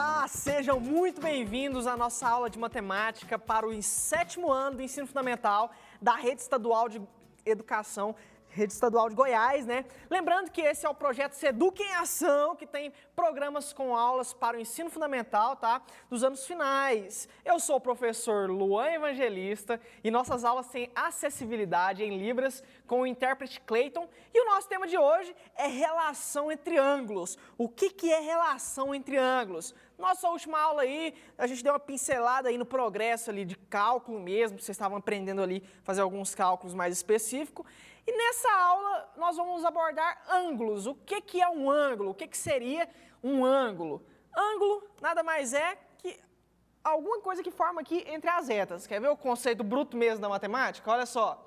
Olá, sejam muito bem-vindos à nossa aula de matemática para o 7º ano do ensino fundamental da Rede Estadual de Educação, Rede Estadual de Goiás, né? Lembrando que esse é o projeto Seduca em Ação, que tem programas com aulas para o ensino fundamental, tá? Dos anos finais. Eu sou o professor Luan Evangelista e nossas aulas têm acessibilidade em Libras com o intérprete Clayton. E o nosso tema de hoje é relação entre ângulos. O que é relação entre ângulos? Nossa última aula aí, a gente deu uma pincelada aí no progresso ali de cálculo mesmo, vocês estavam aprendendo ali fazer alguns cálculos mais específicos. E nessa aula nós vamos abordar ângulos. O que é um ângulo? O que seria um ângulo? Ângulo nada mais é que alguma coisa que forma aqui entre as retas. Quer ver o conceito bruto mesmo da matemática? Olha só.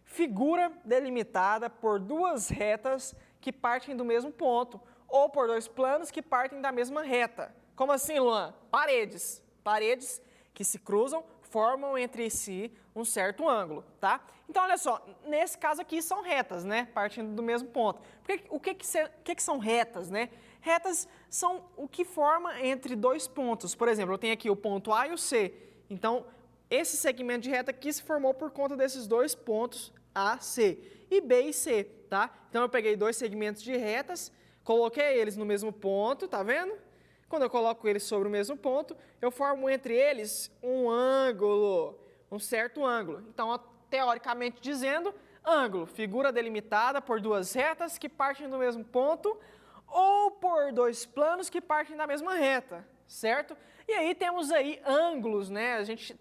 Figura delimitada por duas retas que partem do mesmo ponto, ou por dois planos que partem da mesma reta. Como assim, Luan? Paredes. Paredes que se cruzam formam entre si um certo ângulo, tá? Então, olha só, nesse caso aqui são retas, né? Partindo do mesmo ponto. O que são retas, né? Retas são o que forma entre dois pontos. Por exemplo, eu tenho aqui o ponto A e o C. Então, esse segmento de reta aqui se formou por conta desses dois pontos A, C. E B e C, tá? Então, eu peguei dois segmentos de retas, coloquei eles no mesmo ponto, tá vendo? Quando eu coloco eles sobre o mesmo ponto, eu formo entre eles um ângulo, um certo ângulo. Então, teoricamente dizendo, ângulo, figura delimitada por duas retas que partem do mesmo ponto ou por dois planos que partem da mesma reta, certo? E aí temos aí ângulos, né? A gente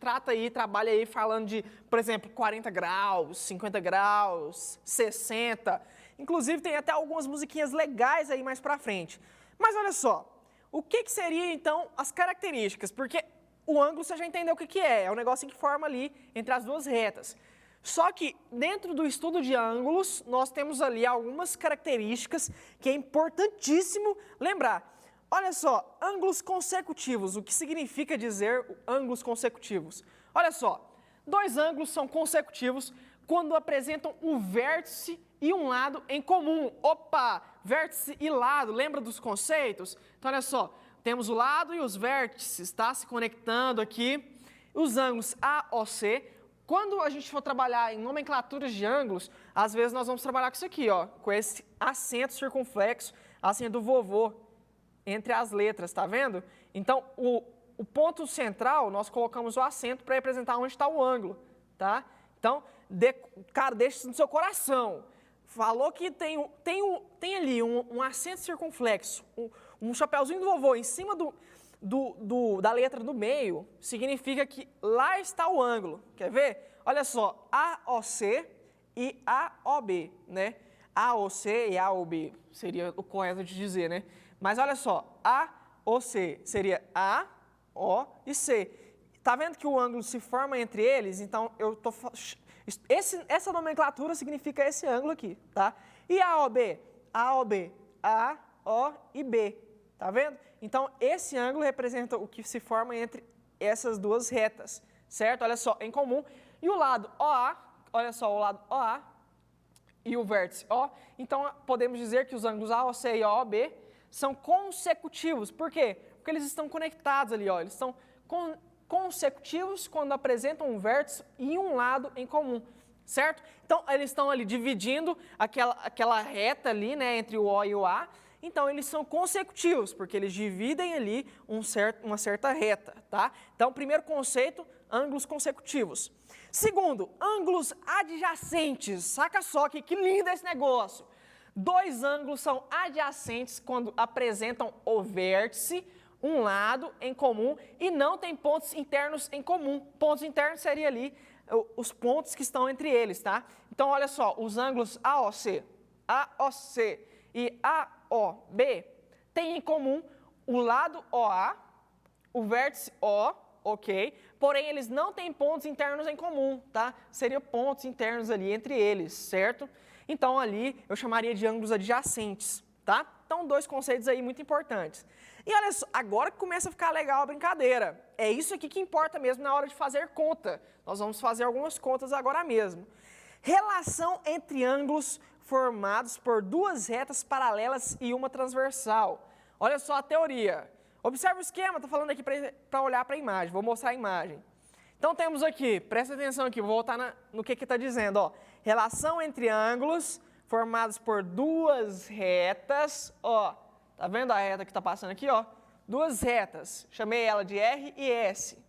trabalha aí falando de, por exemplo, 40 graus, 50 graus, 60. Inclusive tem até algumas musiquinhas legais aí mais pra frente. Mas olha só. O que seria, então, as características? Porque o ângulo você já entendeu o que é. É um negocinho que forma ali entre as duas retas. Só que, dentro do estudo de ângulos, nós temos ali algumas características que é importantíssimo lembrar. Olha só, ângulos consecutivos. O que significa dizer ângulos consecutivos? Olha só, dois ângulos são consecutivos quando apresentam um vértice e um lado em comum. Opa! Vértice e lado, lembra dos conceitos? Então, olha só, temos o lado e os vértices, tá? Se conectando aqui. Os ângulos AOC. Quando a gente for trabalhar em nomenclaturas de ângulos, às vezes nós vamos trabalhar com isso aqui, ó, com esse acento circunflexo, assim do vovô, entre as letras, tá vendo? Então, o ponto central, nós colocamos o acento para representar onde está o ângulo, tá? Então, cara, deixa isso no seu coração. Falou que tem ali um acento circunflexo, um chapéuzinho do vovô em cima da letra do meio, significa que lá está o ângulo. Quer ver? Olha só, AOC e AOB, né? AOC e AOB seria o correto de dizer, né? Mas olha só, AOC seria A, O e C. Tá vendo que o ângulo se forma entre eles? Então, essa nomenclatura significa esse ângulo aqui, tá? E AOB? AOB, A, O e B, tá vendo? Então, esse ângulo representa o que se forma entre essas duas retas, certo? Olha só, em comum. E o lado OA, olha só, o lado OA e o vértice O. Então, podemos dizer que os ângulos AOC e AOB são consecutivos. Por quê? Porque eles estão conectados ali, ó. Eles estão consecutivos quando apresentam um vértice e um lado em comum, certo? Então, eles estão ali dividindo aquela reta ali, né, entre o O e o A. Então, eles são consecutivos, porque eles dividem ali uma certa reta, tá? Então, primeiro conceito, ângulos consecutivos. Segundo, ângulos adjacentes. Saca só que lindo esse negócio. Dois ângulos são adjacentes quando apresentam o vértice, um lado em comum e não tem pontos internos em comum. Pontos internos seria ali os pontos que estão entre eles, tá? Então, olha só, os ângulos AOC e AOB têm em comum o lado OA, o vértice O, ok? Porém, eles não têm pontos internos em comum, tá? Seriam pontos internos ali entre eles, certo? Então, ali eu chamaria de ângulos adjacentes, tá? Então, dois conceitos aí muito importantes. E olha só, agora que começa a ficar legal a brincadeira. É isso aqui que importa mesmo na hora de fazer conta. Nós vamos fazer algumas contas agora mesmo. Relação entre ângulos formados por duas retas paralelas e uma transversal. Olha só a teoria. Observe o esquema, estou falando aqui para olhar para a imagem, vou mostrar a imagem. Então temos aqui, presta atenção aqui, vou voltar no que está dizendo, ó. Relação entre ângulos formados por duas retas, ó. Tá vendo a reta que está passando aqui, ó? Duas retas, chamei ela de R e S.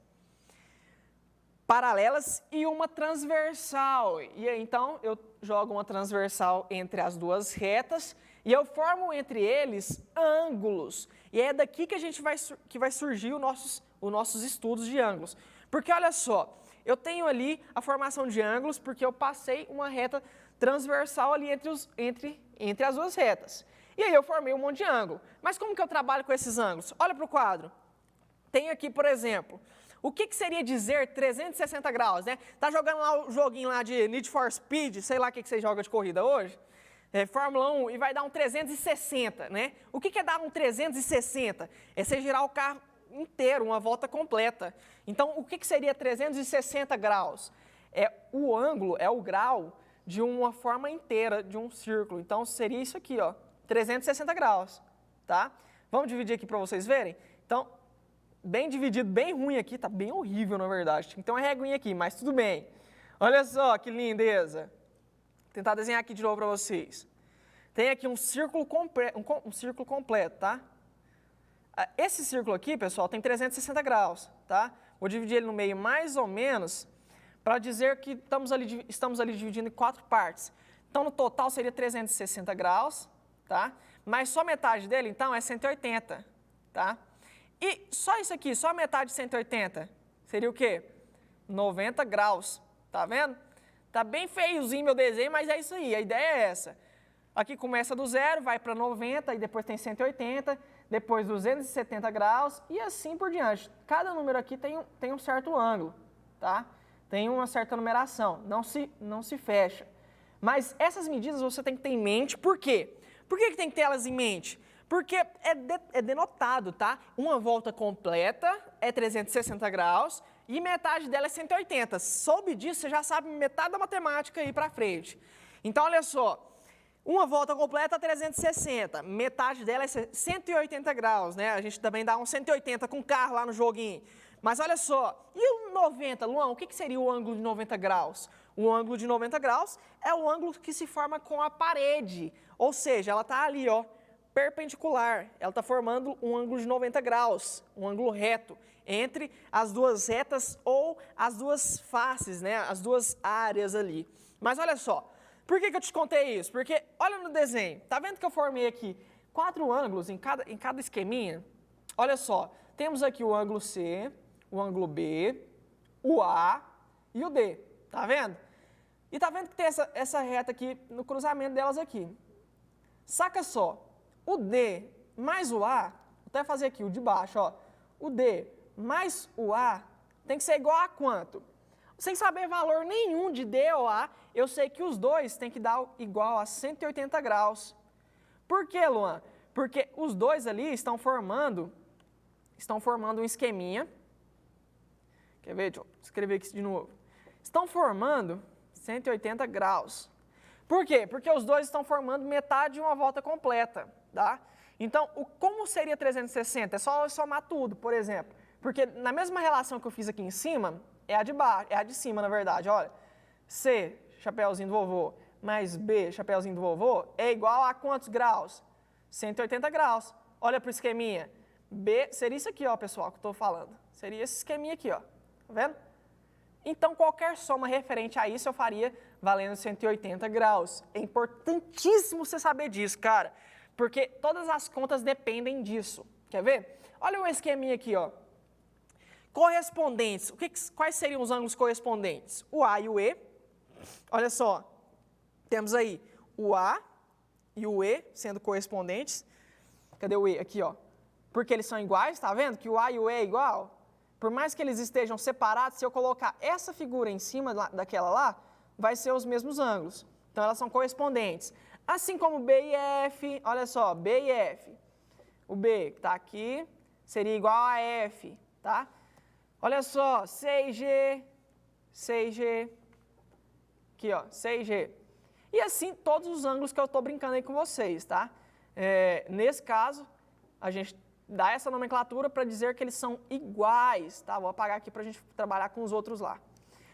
Paralelas e uma transversal. E aí, então, eu jogo uma transversal entre as duas retas e eu formo entre eles ângulos. E é daqui que a gente vai surgir os nossos estudos de ângulos. Porque olha só, eu tenho ali a formação de ângulos porque eu passei uma reta transversal ali entre as duas retas. E aí eu formei um monte de ângulo. Mas como que eu trabalho com esses ângulos? Olha para o quadro. Tem aqui, por exemplo, o que seria dizer 360 graus, né? Tá jogando lá o joguinho lá de Need for Speed, sei lá o que você joga de corrida hoje, Fórmula 1, e vai dar um 360, né? O que é dar um 360? É você girar o carro inteiro, uma volta completa. Então, o que seria 360 graus? É o ângulo, é o grau de uma forma inteira de um círculo. Então, seria isso aqui, ó, 360 graus, tá? Vamos dividir aqui para vocês verem? Então, bem dividido, bem ruim aqui, tá bem horrível, na verdade. Tem que ter uma reguinha aqui, mas tudo bem. Olha só que lindeza. Vou tentar desenhar aqui de novo para vocês. Tem aqui um círculo completo, tá? Esse círculo aqui, pessoal, tem 360 graus, tá? Vou dividir ele no meio mais ou menos para dizer que estamos ali dividindo em 4 partes. Então, no total seria 360 graus, tá? Mas só metade dele, então, é 180, tá? E só isso aqui, só a metade de 180, seria o quê? 90 graus, tá vendo? Tá bem feiozinho meu desenho, mas é isso aí, a ideia é essa. Aqui começa do 0, vai para 90, e depois tem 180, depois 270 graus e assim por diante. Cada número aqui tem um certo ângulo, tá? Tem uma certa numeração, não se fecha. Mas essas medidas você tem que ter em mente, por quê? Por que tem que ter elas em mente? Porque é denotado, tá? Uma volta completa é 360 graus e metade dela é 180. Soube disso, você já sabe metade da matemática aí para frente. Então, olha só. Uma volta completa é 360, metade dela é 180 graus, né? A gente também dá um 180 com o carro lá no joguinho. Mas olha só, e o 90, Luan, o que seria o ângulo de 90 graus? O ângulo de 90 graus é o ângulo que se forma com a parede, ou seja, ela está ali, ó, perpendicular, ela está formando um ângulo de 90 graus, um ângulo reto, entre as duas retas ou as duas faces, né? As duas áreas ali. Mas olha só. Por que eu te contei isso? Porque, olha no desenho, tá vendo que eu formei aqui 4 ângulos em cada esqueminha? Olha só, temos aqui o ângulo C, o ângulo B, o A e o D, tá vendo? E tá vendo que tem essa reta aqui no cruzamento delas aqui. Saca só, o D mais o A, vou até fazer aqui o de baixo, ó. O D mais o A tem que ser igual a quanto? Sem saber valor nenhum de D ou A, eu sei que os dois têm que dar igual a 180 graus. Por quê, Luan? Porque os dois ali estão formando um esqueminha. Quer ver? Deixa eu escrever aqui de novo. Estão formando 180 graus. Por quê? Porque os dois estão formando metade de uma volta completa, tá? Então, como seria 360? É só somar tudo, por exemplo. Porque na mesma relação que eu fiz aqui em cima, é a de baixo, é a de cima, na verdade, olha. C, chapéuzinho do vovô, mais B, chapéuzinho do vovô, é igual a quantos graus? 180 graus. Olha para o esqueminha. B, seria isso aqui, ó, pessoal, que eu estou falando. Seria esse esqueminha aqui, ó. Tá vendo? Então, qualquer soma referente a isso eu faria valendo 180 graus. É importantíssimo você saber disso, cara, porque todas as contas dependem disso. Quer ver? Olha um esqueminha aqui, ó. Correspondentes. Quais seriam os ângulos correspondentes? O A e o E. Olha só, temos aí o A e o E sendo correspondentes. Cadê o E? Aqui, ó. Porque eles são iguais, tá vendo? Que o A e o E é igual. Por mais que eles estejam separados, se eu colocar essa figura em cima daquela lá, vai ser os mesmos ângulos. Então, elas são correspondentes. Assim como B e F, olha só, B e F. O B, que está aqui, seria igual a F, tá? Olha só, C e G, C e G, aqui ó, C e G. E assim todos os ângulos que eu estou brincando aí com vocês, tá? Nesse caso, a gente dá essa nomenclatura para dizer que eles são iguais, tá? Vou apagar aqui para a gente trabalhar com os outros lá.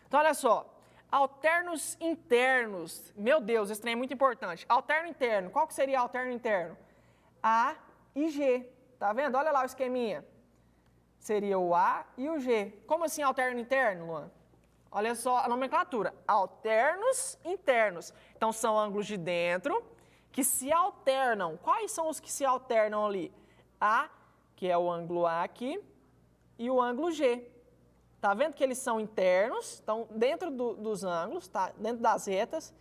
Então, olha só, alternos internos, meu Deus, esse trem é muito importante. Alterno interno, qual que seria alterno interno? A e G, tá vendo? Olha lá o esqueminha. Seria o A e o G. Como assim alterno interno, Luan? Olha só a nomenclatura, alternos internos. Então, são ângulos de dentro que se alternam. Quais são os que se alternam ali? A, que é o ângulo A aqui, e o ângulo G. Tá vendo que eles são internos, estão dentro dos ângulos, tá? Dentro das retas,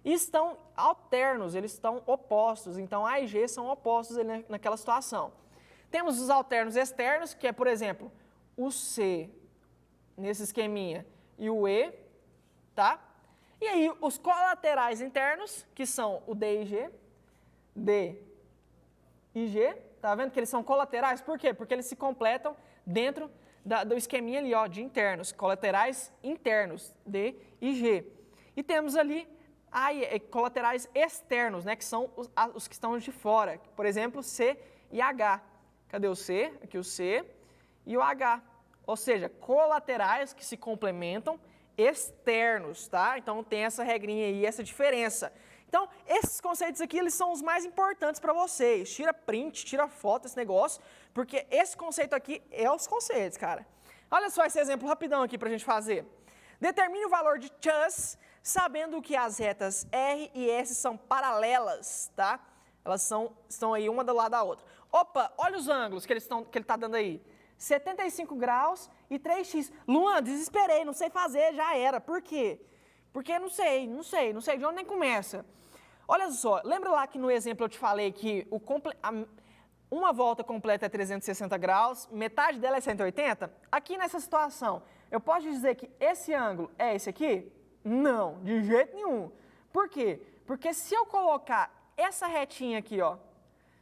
e estão alternos, eles estão opostos. Então, A e G são opostos ali naquela situação. Temos os alternos externos, que é, por exemplo, o C, nesse esqueminha, e o E, tá? E aí, os colaterais internos, que são o D e G, D e G, tá vendo que eles são colaterais? Por quê? Porque eles se completam dentro do esqueminha ali, ó, de internos, colaterais internos, D e G. E temos ali colaterais externos, né, que são os que estão de fora, por exemplo, C e H. Cadê o C? Aqui o C e o H. Ou seja, colaterais que se complementam externos, tá? Então tem essa regrinha aí, essa diferença. Então, esses conceitos aqui, eles são os mais importantes para vocês. Tira print, tira foto desse negócio, porque esse conceito aqui é os conceitos, cara. Olha só esse exemplo rapidão aqui para a gente fazer. Determine o valor de Chus, sabendo que as retas R e S são paralelas, tá? Elas estão aí uma do lado da outra. Opa, olha os ângulos que ele está dando aí. 75 graus e 3x. Luan, desesperei, não sei fazer, já era. Por quê? Porque não sei de onde nem começa. Olha só, lembra lá que no exemplo eu te falei que uma volta completa é 360 graus, metade dela é 180? Aqui nessa situação, eu posso dizer que esse ângulo é esse aqui? Não, de jeito nenhum. Por quê? Porque se eu colocar essa retinha aqui, ó,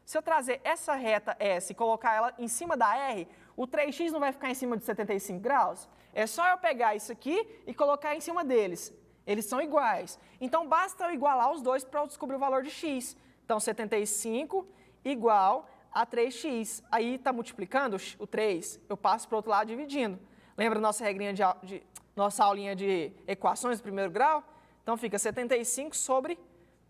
se eu trazer essa reta S e colocar ela em cima da R, o 3x não vai ficar em cima de 75 graus? É só eu pegar isso aqui e colocar em cima deles. Eles são iguais. Então, basta eu igualar os dois para eu descobrir o valor de x. Então, 75 igual a 3x. Aí, está multiplicando o 3, eu passo para o outro lado dividindo. Lembra nossa regrinha nossa aulinha de equações do primeiro grau? Então, fica 75 sobre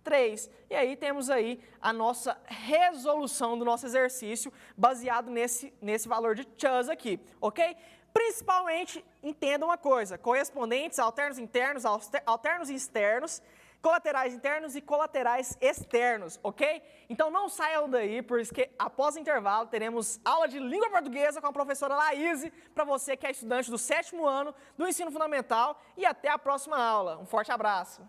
3. E aí, temos aí a nossa resolução do nosso exercício baseado nesse valor de Chus aqui, ok? Principalmente, entenda uma coisa, correspondentes, alternos internos, alternos externos, colaterais internos e colaterais externos, ok? Então não saiam daí, porque após o intervalo teremos aula de língua portuguesa com a professora Laíse, para você que é estudante do 7º ano do ensino fundamental, e até a próxima aula. Um forte abraço!